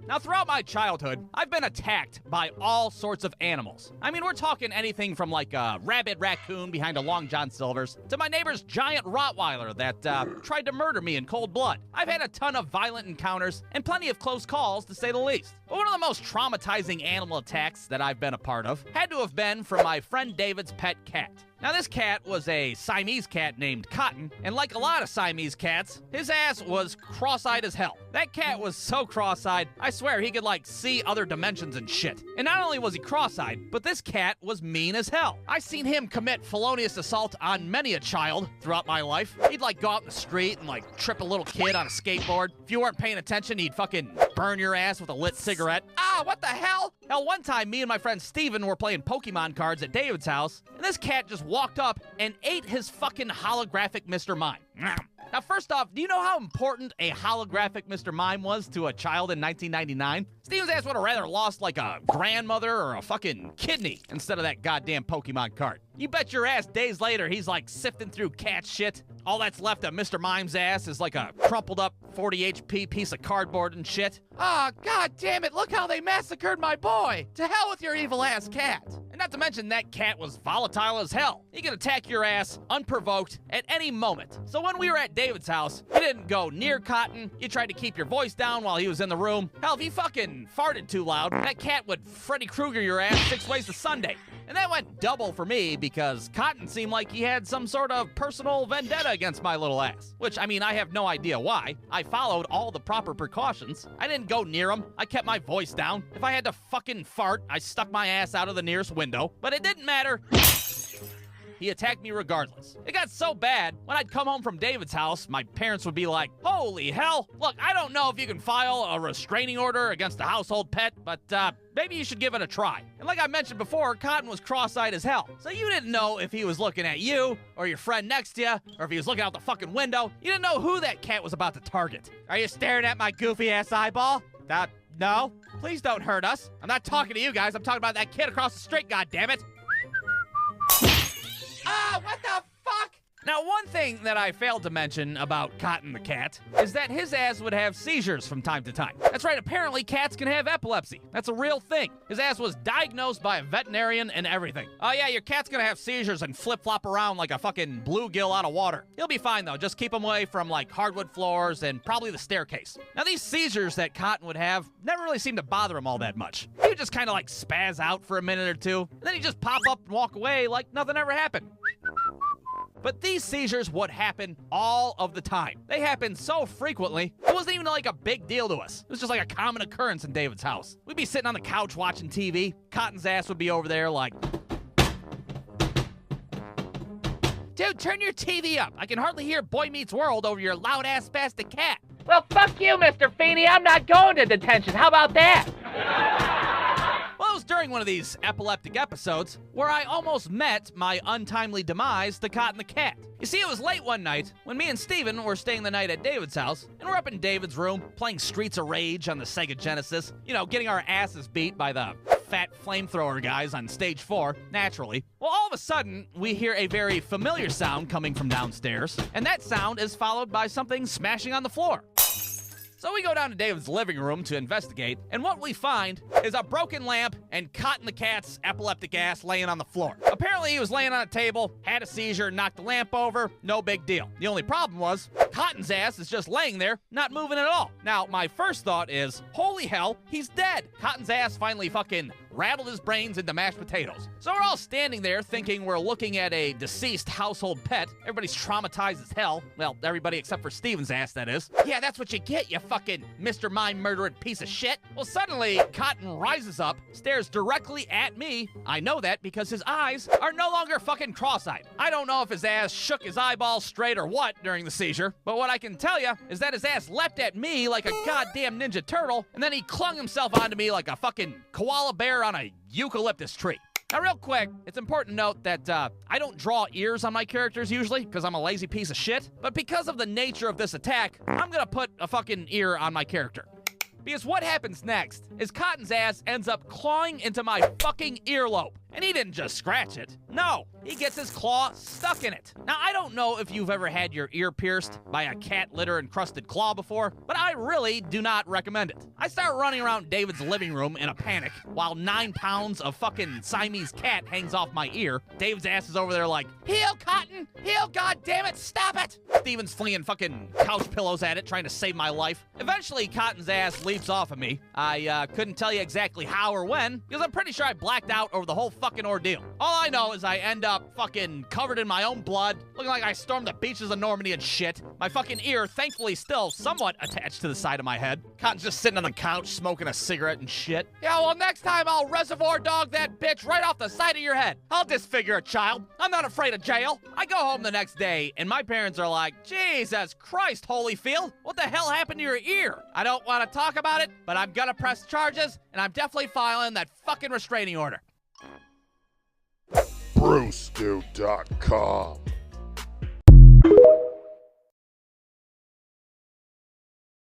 Now, throughout my childhood, I've been attacked by all sorts of animals. I mean, we're talking anything from like a rabid raccoon behind a Long John Silver's to my neighbor's giant Rottweiler that tried to murder me in cold blood. I've had a ton of violent encounters and plenty of close calls, to say the least. But one of the most traumatizing animal attacks that I've been a part of had to have been from my friend David's pet cat. Now, this cat was a Siamese cat named Cotton, and like a lot of Siamese cats, his ass was cross-eyed as hell. That cat was so cross-eyed, I swear he could, like, see other dimensions and shit. And not only was he cross-eyed, but this cat was mean as hell. I seen him commit felonious assault on many a child throughout my life. He'd, like, go out in the street and, like, trip a little kid on a skateboard. If you weren't paying attention, he'd fucking burn your ass with a lit cigarette. Ah, what the hell? Hell, one time, me and my friend Steven were playing Pokemon cards at David's house, and this cat just walked up and ate his fucking holographic Mr. Mime. Now, first off, do you know how important a holographic Mr. Mime was to a child in 1999? Steven's ass would have rather lost like a grandmother or a fucking kidney instead of that goddamn Pokemon card. You bet your ass days later he's like sifting through cat shit. All that's left of Mr. Mime's ass is like a crumpled up 40 HP piece of cardboard and shit. Ah, god damn it, look how they massacred my boy! To hell with your evil ass cat! And not to mention that cat was volatile as hell. He could attack your ass unprovoked at any moment. So when we were at David's house, you didn't go near Cotton, you tried to keep your voice down while he was in the room. Hell, if he fucking farted too loud, that cat would Freddy Krueger your ass 6 ways to Sunday. And that went double for me because Cotton seemed like he had some sort of personal vendetta against my little ass. Which, I mean, I have no idea why. I followed all the proper precautions. I didn't go near him. I kept my voice down. If I had to fucking fart, I stuck my ass out of the nearest window. But it didn't matter. He attacked me regardless. It got so bad, when I'd come home from David's house, my parents would be like, holy hell, look, I don't know if you can file a restraining order against a household pet, but maybe you should give it a try. And like I mentioned before, Cotton was cross-eyed as hell. So you didn't know if he was looking at you, or your friend next to you, or if he was looking out the fucking window. You didn't know who that cat was about to target. Are you staring at my goofy-ass eyeball? No. Please don't hurt us. I'm not talking to you guys, I'm talking about that kid across the street, goddammit. Ah, what the fuck? Now, one thing that I failed to mention about Cotton the cat is that his ass would have seizures from time to time. That's right, apparently cats can have epilepsy. That's a real thing. His ass was diagnosed by a veterinarian and everything. Oh yeah, your cat's gonna have seizures and flip-flop around like a fucking bluegill out of water. He'll be fine though, just keep him away from like hardwood floors and probably the staircase. Now these seizures that Cotton would have never really seemed to bother him all that much. He would just kind of like spaz out for a minute or two, and then he'd just pop up and walk away like nothing ever happened. But these seizures would happen all of the time. They happened so frequently, it wasn't even like a big deal to us. It was just like a common occurrence in David's house. We'd be sitting on the couch watching TV. Cotton's ass would be over there like, dude, turn your TV up. I can hardly hear Boy Meets World over your loud-ass spastic cat. Well, fuck you, Mr. Feeney. I'm not going to detention. How about that? Well, it was during one of these epileptic episodes where I almost met my untimely demise, the Cotton the cat. You see, it was late one night when me and Steven were staying the night at David's house, and we're up in David's room playing Streets of Rage on the Sega Genesis, you know, getting our asses beat by the fat flamethrower guys on stage 4, naturally. Well, all of a sudden, we hear a very familiar sound coming from downstairs, and that sound is followed by something smashing on the floor. So we go down to David's living room to investigate, and what we find is a broken lamp and Cotton the cat's epileptic ass laying on the floor. Apparently he was laying on a table, had a seizure, knocked the lamp over, no big deal. The only problem was, Cotton's ass is just laying there, not moving at all. Now, my first thought is, holy hell, he's dead. Cotton's ass finally fucking rattled his brains into mashed potatoes. So we're all standing there thinking we're looking at a deceased household pet. Everybody's traumatized as hell. Well, everybody except for Steven's ass, that is. Yeah, that's what you get, you fucking Mr. Mime murdering piece of shit. Well, suddenly, Cotton rises up, stares directly at me. I know that because his eyes are no longer fucking cross-eyed. I don't know if his ass shook his eyeballs straight or what during the seizure, but what I can tell you is that his ass leapt at me like a goddamn Ninja Turtle, and then he clung himself onto me like a fucking koala bear on a eucalyptus tree. Now, real quick, it's important to note that I don't draw ears on my characters usually, because I'm a lazy piece of shit. But because of the nature of this attack, I'm gonna put a fucking ear on my character. Because what happens next is Cotton's ass ends up clawing into my fucking earlobe. And he didn't just scratch it. No, he gets his claw stuck in it. Now, I don't know if you've ever had your ear pierced by a cat litter encrusted claw before, but I really do not recommend it. I start running around David's living room in a panic while 9 pounds of fucking Siamese cat hangs off my ear. David's ass is over there like, heal, Cotton! Heal, goddammit, stop it! Steven's flinging fucking couch pillows at it, trying to save my life. Eventually, Cotton's ass leaps off of me. I couldn't tell you exactly how or when, because I'm pretty sure I blacked out over the whole fucking ordeal. All I know is I end up fucking covered in my own blood, looking like I stormed the beaches of Normandy and shit. My fucking ear, thankfully, still somewhat attached to the side of my head. Cotton's just sitting on the couch, smoking a cigarette and shit. Yeah, well, next time I'll reservoir dog that bitch right off the side of your head. I'll disfigure a child. I'm not afraid of jail. I go home the next day, and my parents are like, Jesus Christ, Holyfield, what the hell happened to your ear? I don't want to talk about it, but I'm gonna press charges, and I'm definitely filing that fucking restraining order. Brewstew.com